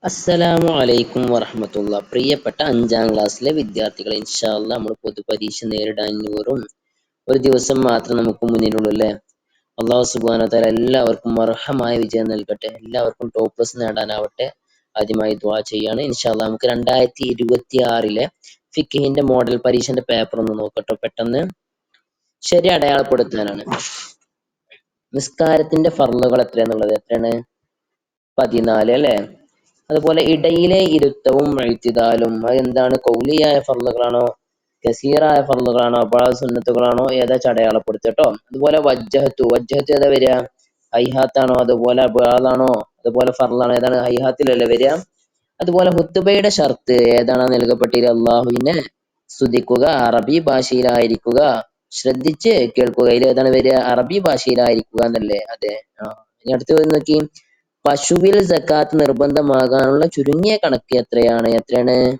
അസ്സലാമു അലൈക്കും വറഹ്മത്തുള്ളാഹി. പ്രിയപ്പെട്ട 5ാം ക്ലാസ്സിലെ വിദ്യാർത്ഥികളെ, ഇൻഷാ അല്ലാഹ് നമ്മൾ പൊതുപരീക്ഷ നേരിടാൻ വെറും ഒരു ദിവസം മാത്രം നമുക്ക് മുന്നിലുള്ളൂ അല്ലേ? അല്ലാഹു സുബ്ഹാനഹു വ തആല എല്ലാവർക്കും അർഹമായ വിജയം നൽകട്ടെ. എല്ലാവർക്കും ടോപ്പ് പ്ലസ് നേടാനാവട്ടെ. ആദ്യമായി ദുആ ചെയ്യാണ്. ഇൻഷാ അല്ലാഹ് നമുക്ക് 2026 ഫിഖ്ഹിന്റെ മോഡൽ പരീക്ഷന്റെ പേപ്പർ ഒന്ന് നോക്കട്ടോ. പെട്ടെന്ന് ശരി അടയാളപ്പെടുത്താനാണ്. നിസ്കാരത്തിന്റെ ഫർളുകൾ എത്രയാണ്? 14 അല്ലേ? അതുപോലെ ഇടയിലെ ഇരുത്തവും ഇഅ്തിദാലും അതെന്താണ്? ഖൗലിയായ ഫർളുകളാണോ കസീറായ ഫർളുകളാണോ അഫ്ആൽ സുന്നത്തുകളാണോ ഏതാ അടയാളപ്പെടുത്തട്ടോ. അതുപോലെ വജ്ജഹത്തു ഏതാ വരിക? ഹൈഹാത്താണോ അതുപോലെ അഫ്ആലാണോ അതുപോലെ ഫർളാണോ? ഏതാണ്? ഹൈഹാത്തിലല്ലേ വരിക. അതുപോലെ ഹുത്തുബയുടെ ഷർത്ത് ഏതാണ് നൽകപ്പെട്ടിരിക്കുക? അള്ളാഹുവിനെ സ്തുതിക്കുക, അറബി ഭാഷയിലായിരിക്കുക, ശ്രദ്ധിച്ച് കേൾക്കുക. ഇതിൽ ഏതാണ് വരിക? അറബി ഭാഷയിലായിരിക്കുക എന്നല്ലേ? അതെ. ഇനി അടുത്ത് നോക്കി. പശുവിൽ സക്കാത്ത് നിർബന്ധമാകാനുള്ള ചുരുങ്ങിയ കണക്ക് എത്രയാണ്?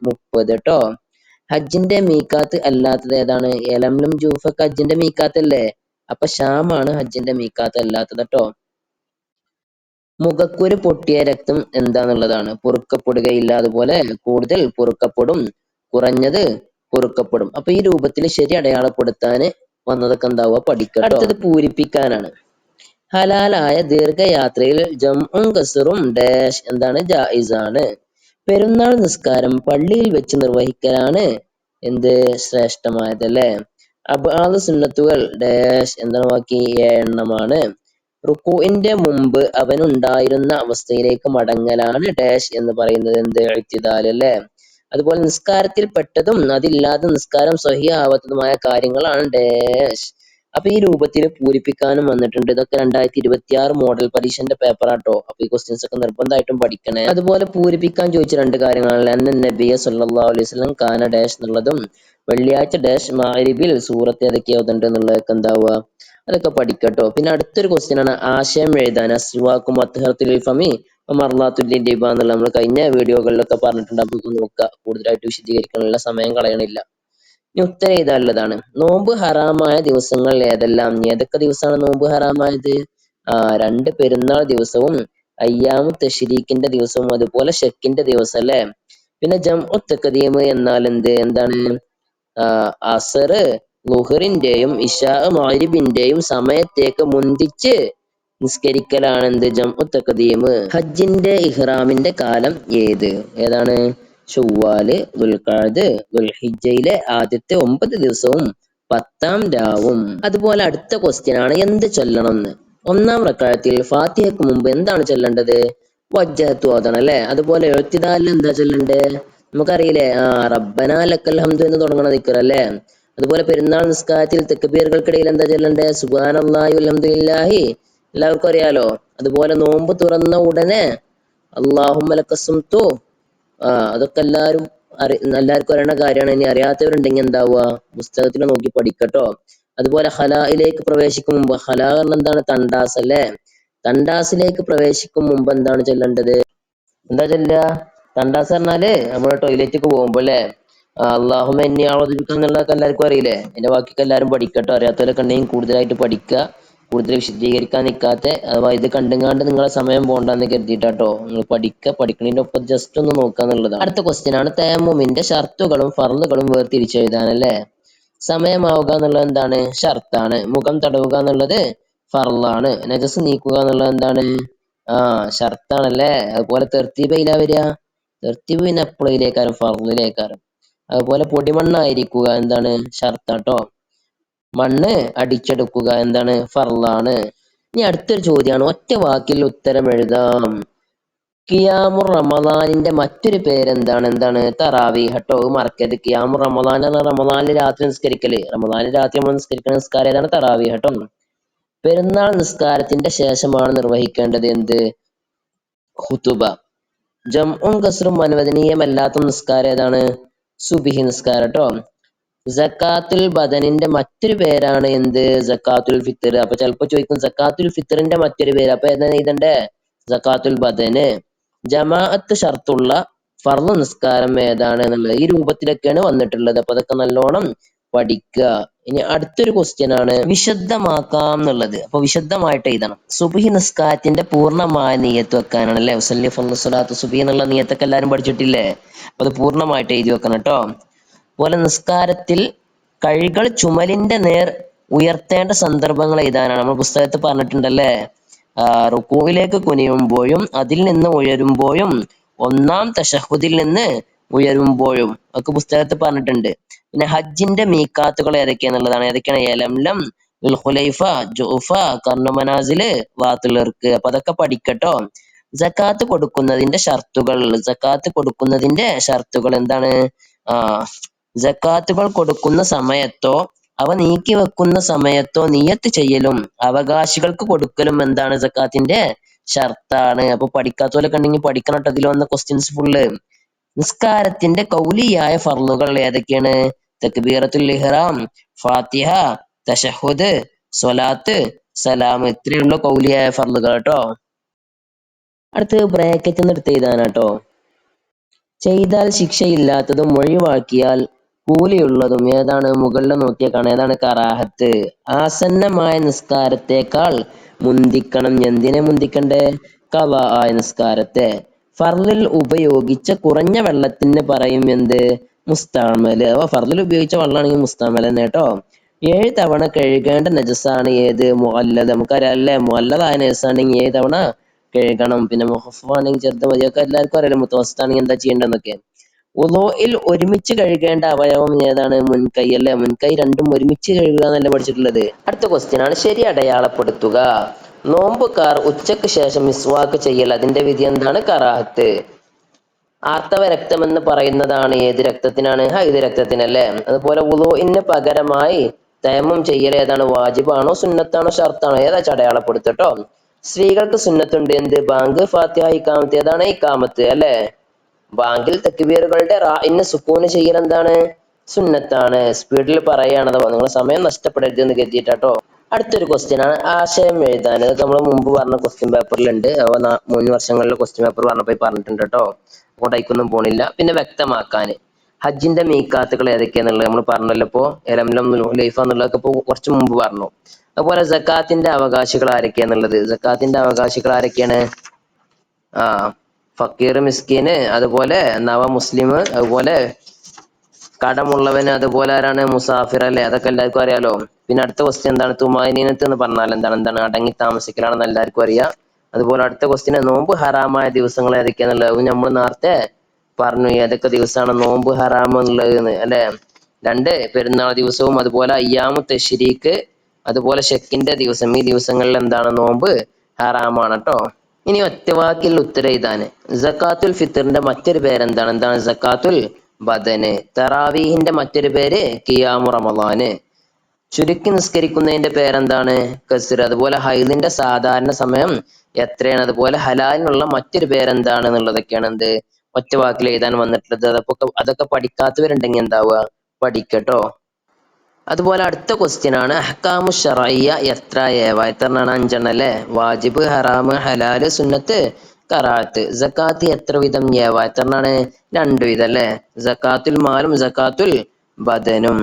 30 ട്ടോ. ഹജ്ജിന്റെ മീഖാത്ത് അല്ലാത്തത് ഏതാണ്? യലംലം ജൂഫൊക്കെ ഹജ്ജിന്റെ മീഖാത്ത് അല്ലേ? അപ്പൊ ഷാമാണ് ഹജ്ജിന്റെ മീഖാത്ത് അല്ലാത്തത് ട്ടോ. മുഖക്കുരു പൊട്ടിയ രക്തം എന്താന്നുള്ളതാണ്. പൊറുക്കപ്പെടുകയില്ല, അതുപോലെ കൂടുതൽ പൊറുക്കപ്പെടും, കുറഞ്ഞത് പൊറുക്കപ്പെടും. അപ്പൊ ഈ രൂപത്തിൽ ശരി അടയാളപ്പെടുത്താന് വന്നതൊക്കെ എന്താവുക പഠിക്കട്ടോ. അടുത്തത് പൂരിപ്പിക്കാനാണ്. ഹലാലായ ദീർഘയാത്രയിൽ ജംഉം കസ്റും ഡാഷ് എന്താണ്? ജായിസാണ്. പെരുന്നാൾ നിസ്കാരം പള്ളിയിൽ വെച്ച് നിർവഹിക്കലാണ് എന്ത്? ശ്രേഷ്ഠമായത് അല്ലേ? അബ്ആദ് സുന്നത്തുകൾ ഡാഷ് എന്താണ്? ബാക്കി 7 എണ്ണമാണ്. റുക്കൂഇന്റെ മുമ്പ് അവനുണ്ടായിരുന്ന അവസ്ഥയിലേക്ക് മടങ്ങലാണ് ഡാഷ് എന്ന് പറയുന്നത് എന്ത്? ഇഅ്തിദാൽ അല്ലേ? അതുപോലെ നിസ്കാരത്തിൽ പെട്ടതും അതില്ലാതെ നിസ്കാരം സ്വഹീഹ് ആവാത്തതുമായ കാര്യങ്ങളാണ് ഡാഷ്. അപ്പൊ ഈ രൂപത്തിൽ പൂരിപ്പിക്കാനും വന്നിട്ടുണ്ട്. ഇതൊക്കെ 2026 മോഡൽ പരീക്ഷന്റെ പേപ്പറാട്ടോ. അപ്പൊ ഈ ക്വസ്റ്റ്യൻസ് ഒക്കെ നിർബന്ധമായിട്ടും പഠിക്കണേ. അതുപോലെ പൂരിപ്പിക്കാൻ ചോദിച്ച 2 കാര്യങ്ങളാണ്. അന്ന നബിയ സല്ലല്ലാഹു അലൈഹി വസല്ലം കാന ഡാഷ് എന്നുള്ളതും വെള്ളിയാഴ്ച ഡാഷ് മഗ്‌രിബിൽ സൂറത്ത് ഏതൊക്കെ ഓതുന്നുണ്ട് എന്നുള്ളതൊക്കെ എന്താവുക അതൊക്കെ പഠിക്കട്ടോ. പിന്നെ അടുത്തൊരു ക്വസ്റ്റ്യൻ ആണ് ആശയം എഴുതാൻ. അസ്വാക്കും അത്ഹറത്തുൽ ഫമി മർളാത്തുൽ ലിബ എന്നുള്ള നമ്മൾ കഴിഞ്ഞ വീഡിയോകളിലൊക്കെ പറഞ്ഞിട്ടുണ്ട്. നമുക്ക് നോക്കുക. കൂടുതലായിട്ട് വിശദീകരിക്കാനുള്ള സമയം കളയണില്ല. ഇനി ഉത്തരം എഴുതാനുള്ളതാണ്. നോമ്പ് ഹറാമായ ദിവസങ്ങൾ ഏതെല്ലാം? ഏതൊക്കെ ദിവസമാണ് നോമ്പ് ഹറാമായത്? 2 പെരുന്നാൾ ദിവസവും അയ്യാമു തശ്രീഖിന്റെ ദിവസവും അതുപോലെ ശക്കിന്റെ ദിവസം അല്ലേ? പിന്നെ ജംഉ തഖദീം എന്നാൽ എന്താണ്? അസർ ളുഹറിന്റെയും ഇശാ മഗ്‌രിബിന്റെയും സമയത്തേക്ക് മുന്തിച്ച് നിസ്കരിക്കലാണ് എന്ത്? ജംഉ തഖദീം. ഹജ്ജിന്റെ ഇഹ്റാമിന്റെ കാലം ഏതാണ്? ശവ്വാല്, ദുൽഖഅദ്, ദുൽഹിജ്ജയിലെ ആദ്യത്തെ 9 ദിവസവും 10ാം രാവും. അതുപോലെ അടുത്ത ക്വസ്റ്റ്യൻ ആണ് എന്ത് ചൊല്ലണം എന്ന്. 1ാം റക്അത്തിൽ ഫാത്തിഹയ്ക്ക് മുമ്പ് എന്താണ് ചൊല്ലേണ്ടത്? വജ്ജഹത്തു ഓതണം അല്ലേ? അതുപോലെ ഇഅ്തിദാലിൽ എന്താ ചൊല്ലണ്ടേ? നമുക്കറിയില്ലേ? റബ്ബനാ ലക്കൽ ഹംദു എന്ന് തുടങ്ങണ ദിക്ർ അല്ലേ? അതുപോലെ പെരുന്നാൾ നിസ്കാരത്തിൽ തക്ബീറുകൾക്കിടയിൽ എന്താ ചൊല്ലണ്ടേ? സുബ്ഹാനല്ലാഹി വൽഹംദുലില്ലാഹി എല്ലാവർക്കും അറിയാലോ. അതുപോലെ നോമ്പ് തുറന്ന ഉടനെ അല്ലാഹുമ്മ ലക്കസ്സുംതു അതൊക്കെ എല്ലാവർക്കും അറിയണ കാര്യമാണ്. ഇനി അറിയാത്തവരുണ്ടെങ്കിൽ എന്താവുക പുസ്തകത്തിൽ നോക്കി പഠിക്കട്ടോ. അതുപോലെ ഹലായിലേക്ക് പ്രവേശിക്കും മുമ്പ്, ഹലാ എന്താണ്? തണ്ടാസ് അല്ലേ? തണ്ടാസിലേക്ക് പ്രവേശിക്കും മുമ്പ് എന്താണ് ചൊല്ലേണ്ടത്? എന്താ ചൊല്ലുക? തണ്ടാസ് പറഞ്ഞാല് നമ്മള് ടോയ്ലറ്റിലേക്ക് പോകുമ്പോ അല്ലേ? അല്ലാഹുമ്മ ഇന്നി അഊദു ബിക എന്നുള്ളതൊക്കെ എല്ലാവർക്കും അറിയില്ലേ? അതിന്റെ ബാക്കിയൊക്കെ എല്ലാവരും പഠിക്കട്ടോ. അറിയാത്തവരൊക്കെ ഉണ്ടെങ്കിൽ കൂടുതലായിട്ട് പഠിക്കുക. കൂടുതൽ വിശദീകരിക്കാൻ നിൽക്കാതെ അഥവാ ഇത് കണ്ടുങ്ങാണ്ട് നിങ്ങളെ സമയം പോകണ്ടെന്ന് കരുതിയിട്ടാട്ടോ. നിങ്ങൾ പഠിക്കണതിന്റെ ഒപ്പം ജസ്റ്റ് ഒന്ന് നോക്കുക എന്നുള്ളതാണ്. അടുത്ത ക്വസ്റ്റ്യൻ ആണ് തയമ്മുമിന്റെ ഷർത്തുകളും ഫർളുകളും വേർതിരിച്ചെഴുതാനല്ലേ? സമയമാവുക എന്നുള്ളത് എന്താണ്? ഷർത്താണ്. മുഖം തടവുക എന്നുള്ളത് ഫർളാണ്. നജസ് നീക്കുക എന്നുള്ളത് എന്താണ്? ഷർത്താണല്ലേ? അതുപോലെ തെർത്തീബ് വരിക. തെർത്തീബ് പിന്നെ എപ്പോഴേക്കാരം? ഫർളിലേക്കാരം. അതുപോലെ പൊടിമണ്ണായിരിക്കുക എന്താണ്? ഷർത്താട്ടോ. മണ്ണ് അടിച്ചെടുക്കുക എന്താണ്? ഫർളാണ്. ഇനി അടുത്തൊരു ചോദ്യമാണ്. ഒറ്റ വാക്കിൽ ഉത്തരം എഴുതാം. ഖിയാമുർ റമദാനിന്റെ മറ്റൊരു പേരെന്താണ്? തറാവീഹ് ട്ടോ. മറക്കരുത്. ഖിയാമുർ റമദാൻ എന്ന റമദാനിൽ രാത്രി നിസ്കരിക്കല്. റമദാനിൽ രാത്രി നമ്മൾ നിസ്കരിക്കുന്ന നിസ്കാരം ഏതാണ്? തറാവീഹ് ട്ടോ. പെരുന്നാൾ നിസ്കാരത്തിന്റെ ശേഷമാണ് നിർവഹിക്കേണ്ടത് എന്ത്? ഖുതുബ. ജംഉം കസ്റും അനുവദനീയമല്ലാത്ത നിസ്കാരം ഏതാണ്? സുബ്ഹി നിസ്കാരം ട്ടോ. സക്കാത്തുൽ ബദനിന്റെ മറ്റൊരു പേരാണ് എന്ത്? സക്കാത്തുൽ ഫിത്ർ. അപ്പൊ ചിലപ്പോ ചോദിക്കും സക്കാത്തുൽ ഫിത്റിന്റെ മറ്റൊരു പേര്. അപ്പൊ ഏതാണ് എഴുതണ്ടേ? സക്കാത്തുൽ ബദന്. ജമാഅത്ത് ഷർത്തുള്ള ഫർള് നിസ്കാരം ഏതാണ് എന്നുള്ളത് ഈ രൂപത്തിലൊക്കെയാണ് വന്നിട്ടുള്ളത്. അപ്പൊ അതൊക്കെ നല്ലോണം പഠിക്കുക. ഇനി അടുത്തൊരു ക്വസ്റ്റ്യൻ ആണ് വിശുദ്ധമാക്കാം എന്നുള്ളത്. അപ്പൊ വിശുദ്ധമായിട്ട് എഴുതണം. സുബ്ഹി നിസ്കാരത്തിന്റെ പൂർണ്ണമായ നിയ്യത്ത് വെക്കാനാണ് അല്ലെ. ഉസല്ലി ഫർള് സ്വലാത്ത് സുബ്ഹി എന്നുള്ള നിയ്യത്തൊക്കെ എല്ലാവരും പഠിച്ചിട്ടില്ലേ? അപ്പൊ അത് പൂർണ്ണമായിട്ട് എഴുതി വെക്കണം കേട്ടോ. അതുപോലെ നിസ്കാരത്തിൽ കൈകൾ ചുമലിന്റെ നേർ ഉയർത്തേണ്ട സന്ദർഭങ്ങൾ എഴുതാനാണ്. നമ്മൾ പുസ്തകത്തിൽ പറഞ്ഞിട്ടുണ്ടല്ലേ. റുക്കൂവിലേക്ക് കുനിയുമ്പോഴും അതിൽ നിന്ന് ഉയരുമ്പോഴും ഒന്നാം തശഹുദിൽ നിന്ന് ഉയരുമ്പോഴും ഒക്കെ പുസ്തകത്തിൽ പറഞ്ഞിട്ടുണ്ട്. പിന്നെ ഹജ്ജിന്റെ മീക്കാത്തുകൾ ഏതൊക്കെയാന്നുള്ളതാണ്. ഏതൊക്കെയാണ്? യലംലം, ദുൽഖുലൈഫ, ജുഹ്ഫ, കർണുമനാസില്, വാത്തുലിർക്ക്. അപ്പൊ അതൊക്കെ പഠിക്കട്ടോ. സക്കാത്ത് കൊടുക്കുന്നതിന്റെ ഷർത്തുകൾ. സക്കാത്ത് കൊടുക്കുന്നതിന്റെ ഷർത്തുകൾ എന്താണ്? സക്കാത്തുകൾ കൊടുക്കുന്ന സമയത്തോ അവ നീക്കി വെക്കുന്ന സമയത്തോ നിയത്ത് ചെയ്യലും അവകാശികൾക്ക് കൊടുക്കലും എന്താണ്? സക്കാത്തിന്റെ ഷർത്താണ്. അപ്പൊ പഠിക്കാത്തവരൊക്കെ ഉണ്ടെങ്കിൽ പഠിക്കണം ട്ടോ. ഇതിൽ വന്ന ക്വസ്റ്റ്യൻസ് ഫുള്ള്. നിസ്കാരത്തിന്റെ കൗലിയായ ഫർളുകൾ ഏതൊക്കെയാണ്? തക്ബീറത്തുൽ ഇഹ്റാം, ഫാത്തിഹ, തശഹുദ്, സ്വലാത്ത്, സലാം. ഇത്രയുള്ള കൗലിയായ ഫർളുകൾ കേട്ടോ. അടുത്ത് ബ്രാക്കറ്റ് എന്ന് എടുത്ത് എഴുതാനാട്ടോ. ചെയ്താൽ ശിക്ഷയില്ലാത്തതും ഒഴിവാക്കിയാൽ കൂലിയുള്ളതും ഏതാണ്? മുകളിൽ നോക്കിയാൽ കാണാം. ഏതാണ്? കറാഹത്ത്. ആസന്നമായ നിസ്കാരത്തെക്കാൾ മുന്തിക്കണം. എന്തിനെ മുന്തിക്കണ്ടേ? ഖളാ ആയ നിസ്കാരത്തെ. ഫർളിൽ ഉപയോഗിച്ച കുറഞ്ഞ വെള്ളത്തിന് പറയും എന്ത്? മുസ്തഅമല്. അപ്പൊ ഫർളിൽ ഉപയോഗിച്ച വെള്ളമാണെങ്കിൽ മുസ്തഅമൽ തന്നെ കേട്ടോ. 7 തവണ കഴുകേണ്ട നജസാണ് ഏത്? മുഅല്ലദ്. നമുക്കറിയാം അല്ലേ, മുഅല്ലദായ നജസാണെങ്കിൽ 7 തവണ കഴുകണം. പിന്നെ മുഖഫാണെങ്കിൽ ചെറുത് മതിയൊക്കെ എല്ലാവർക്കും അറിയാലോ. മുത്തവസ്താണെങ്കിൽ എന്താ ചെയ്യേണ്ടതെന്നൊക്കെ. വുളൂഇൽ ഒരുമിച്ച് കഴുകേണ്ട അവയവം ഏതാണ്? മുൻകൈ അല്ലേ. മുൻകൈ രണ്ടും ഒരുമിച്ച് കഴുകുക എന്നല്ലേ പഠിച്ചിട്ടുള്ളത്. അടുത്ത ക്വസ്റ്റ്യൻ ആണ് ശരി അടയാളപ്പെടുത്തുക. നോമ്പുകാർ ഉച്ചക്ക് ശേഷം മിസ്വാക്ക് ചെയ്യൽ. അതിന്റെ വിധി എന്താണ്? കറാഹത്ത്. ആർത്തവ രക്തം എന്ന് പറയുന്നതാണ് ഏത് രക്തത്തിനാണ്? ഹൈദ് രക്തത്തിനല്ലേ. അതുപോലെ വുളൂഇന് പകരമായി തയമ്മും ചെയ്യൽ ഏതാണ്? വാജിബാണോ സുന്നത്താണോ ഷർത്താണോ? ഏതാ അടയാളപ്പെടുത്തട്ടോ. സ്ത്രീകൾക്ക് സുന്നത്തുണ്ട്. എന്ത്? ബാങ്ക്, ഫാത്തിഹ, ഇഖാമത്ത്. ഏതാണ്? ഇഖാമത്ത് അല്ലേ. ബാങ്കിൽ തക്ബീറുകളുടെ റാഇന് സുക്കൂന് ചെയ്യൽ എന്താണ്? സുന്നത്താണ്. സ്പീഡിൽ പറയുകയാണ്. അഥവാ നിങ്ങളുടെ സമയം നഷ്ടപ്പെടരുത് എന്ന് കരുതിയിട്ടാട്ടോ. അടുത്തൊരു ക്വസ്റ്റ്യൻ ആണ് ആശയം എഴുതാൻ. ഇതൊക്കെ നമ്മൾ മുമ്പ് പറഞ്ഞ ക്വസ്റ്റ്യൻ പേപ്പറിലുണ്ട്. മുൻ വർഷങ്ങളിലെ ക്വസ്റ്റ്യൻ പേപ്പർ പറഞ്ഞപ്പോൾ പറഞ്ഞിട്ടുണ്ട് കേട്ടോ. അങ്ങോട്ടേക്കൊന്നും പോണില്ല. പിന്നെ വ്യക്തമാക്കാൻ ഹജ്ജിന്റെ മീക്കാത്തുകൾ ഏതൊക്കെയാന്നുള്ളത് നമ്മൾ പറഞ്ഞല്ലോ. ഇപ്പോ യലംലം, ദുൽഖുലൈഫ എന്നുള്ളതൊക്കെ ഇപ്പോൾ കുറച്ച് മുമ്പ് പറഞ്ഞു. അതുപോലെ സക്കാത്തിന്റെ അവകാശികൾ ആരൊക്കെയാന്നുള്ളത്. സക്കാത്തിന്റെ അവകാശികൾ ആരൊക്കെയാണ്? ഫക്കീർ, മിസ്കീന്, അതുപോലെ നവ മുസ്ലിം, അതുപോലെ കടമുള്ളവന്, അതുപോലെ ആരാണ്? മുസാഫിർ അല്ലേ. അതൊക്കെ എല്ലാവർക്കും അറിയാലോ. പിന്നെ അടുത്ത ക്വസ്റ്റ്യൻ എന്താണ്? തുമാനീനത്ത് എന്ന് പറഞ്ഞാൽ എന്താണ്? അടങ്ങി താമസിക്കലാണെന്ന് എല്ലാവർക്കും അറിയാം. അതുപോലെ അടുത്ത ക്വസ്റ്റ്യൻ നോമ്പ് ഹറാമായ ദിവസങ്ങൾ ഏതൊക്കെയാന്നുള്ളത് നമ്മൾ നേരത്തെ പറഞ്ഞു. ഏതൊക്കെ ദിവസമാണ് നോമ്പ് ഹറാം എന്നുള്ളത് അല്ലെ. 2 പെരുന്നാൾ ദിവസവും അതുപോലെ അയ്യാമു തശ്രീക്ക്, അതുപോലെ ഷെക്കിന്റെ ദിവസം. ഈ ദിവസങ്ങളിൽ എന്താണ്? നോമ്പ് ഹറാമാണ് കേട്ടോ. ഇനി ഒറ്റവാക്കിൽ ഉത്തരം എഴുതാന്. സക്കാത്തുൽ ഫിത്തറിന്റെ മറ്റൊരു പേരെന്താണ്? എന്താണ്? സക്കാത്തുൽ ബദന്. തറാവീഹിന്റെ മറ്റൊരു പേര് ഖിയാമു റമളാന്. ചുരുക്കി നിസ്കരിക്കുന്നതിന്റെ പേരെന്താണ്? കസ്ർ. അതുപോലെ ഹൈദിന്റെ സാധാരണ സമയം എത്രയാണ്? അതുപോലെ ഹലാലിനുള്ള മറ്റൊരു പേരെന്താണ് എന്നുള്ളതൊക്കെയാണ് എന്ത്? ഒറ്റ വാക്കിൽ എഴുതാൻ വന്നിട്ടുള്ളത്. അതൊക്കെ പഠിക്കാത്തവരുണ്ടെങ്കിൽ എന്താവുക? പഠിക്കട്ടോ. അതുപോലെ അടുത്ത ക്വസ്റ്റ്യൻ ആണ് അഹ്കാമു ശർഇയ്യ. എത്ര എത്രണ്ണാണ്? 5 എണ്ണം അല്ലേ. വാജിബ്, ഹറാം, ഹലാല്, സുന്നത്ത്, കറാത്ത്. സക്കാത്ത് എത്ര വിധം? എത്രണ്ണാണ്? 2 വിധം അല്ലേ. സക്കാത്തുൽ മാലും സക്കാത്തുൽ ബദനും.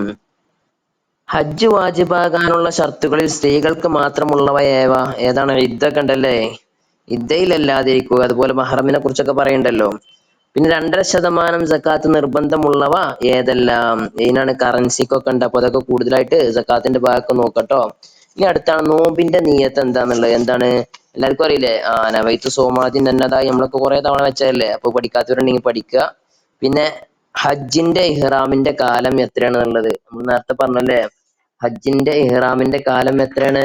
ഹജ്ജ് വാജിബാകാനുള്ള ഷർത്തുകളിൽ സ്ത്രീകൾക്ക് മാത്രമുള്ളവ ഏതാണ്? ഇദ്ദൊക്കെ ഉണ്ടല്ലേ. ഇദ്ദയിലല്ലാതിരിക്കുക. അതുപോലെ മഹറമിനെ കുറിച്ചൊക്കെ പറയണ്ടല്ലോ. പിന്നെ 2.5% സക്കാത്ത് നിർബന്ധമുള്ളവ ഏതെല്ലാം? ഇതിനാണ് കറൻസിക്കൊക്കെ ഉണ്ട്. അപ്പൊ അതൊക്കെ കൂടുതലായിട്ട് സക്കാത്തിന്റെ ഭാഗമൊക്കെ നോക്കട്ടോ. ഇനി അടുത്താണ് നോമ്പിന്റെ നിയ്യത്ത് എന്താന്നുള്ളത്. എന്താണ്? എല്ലാവർക്കും അറിയില്ലേ. നവൈത്തു സോമാദിൻ എന്നതായി നമ്മളൊക്കെ കുറെ തവണ വെച്ചതല്ലേ. അപ്പൊ പഠിക്കാത്തവരുണ്ടെങ്കിൽ പഠിക്കുക. പിന്നെ ഹജ്ജിന്റെ ഇഹ്റാമിന്റെ കാലം എത്രയാണെന്നുള്ളത് നമ്മൾ നേരത്തെ പറഞ്ഞല്ലേ. ഹജ്ജിന്റെ ഇഹ്റാമിന്റെ കാലം എത്രയാണ്?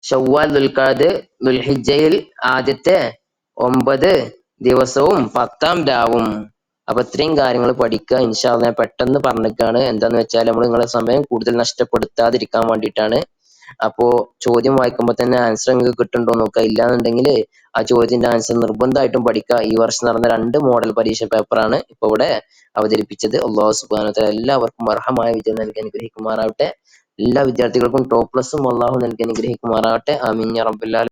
ശവ്വാൽ, ദുൽഖഅദ്, ദുൽഹിജ്ജയിൽ ആദ്യത്തെ 9 ദിവസവും 10-ാം രാവും. അപ്പൊ ഇത്രയും കാര്യങ്ങൾ പഠിക്കുക. ഇൻഷാ അല്ലാഹ് ഞാൻ പെട്ടെന്ന് പറഞ്ഞിട്ടാണ്. എന്താന്ന് വെച്ചാൽ നമ്മൾ നിങ്ങളെ സമയം കൂടുതൽ നഷ്ടപ്പെടുത്താതിരിക്കാൻ വേണ്ടിയിട്ടാണ്. അപ്പോ ചോദ്യം വായിക്കുമ്പോൾ തന്നെ ആൻസർ നിങ്ങൾക്ക് കിട്ടുന്നുണ്ടോ നോക്കുക. ഇല്ലാന്നുണ്ടെങ്കിൽ ആ ചോദ്യത്തിന്റെ ആൻസർ നിർബന്ധമായിട്ടും പഠിക്കുക. ഈ വർഷം നടന്ന 2 മോഡൽ പരീക്ഷ പേപ്പറാണ് ഇപ്പൊ ഇവിടെ അവതരിപ്പിച്ചത്. അല്ലാഹു സുബ്ഹാനഹു വ തആല എല്ലാവർക്കും അർഹമായ വിജയം നൽകി അനുഗ്രഹിക്കുമാറാവട്ടെ. എല്ലാ വിദ്യാർത്ഥികൾക്കും ടോപ്പ് പ്ലസും അല്ലാഹു നൽകി അനുഗ്രഹിക്കുമാറാവട്ടെ. ആമീൻ യാ റബ്ബൽ ആലമീൻ.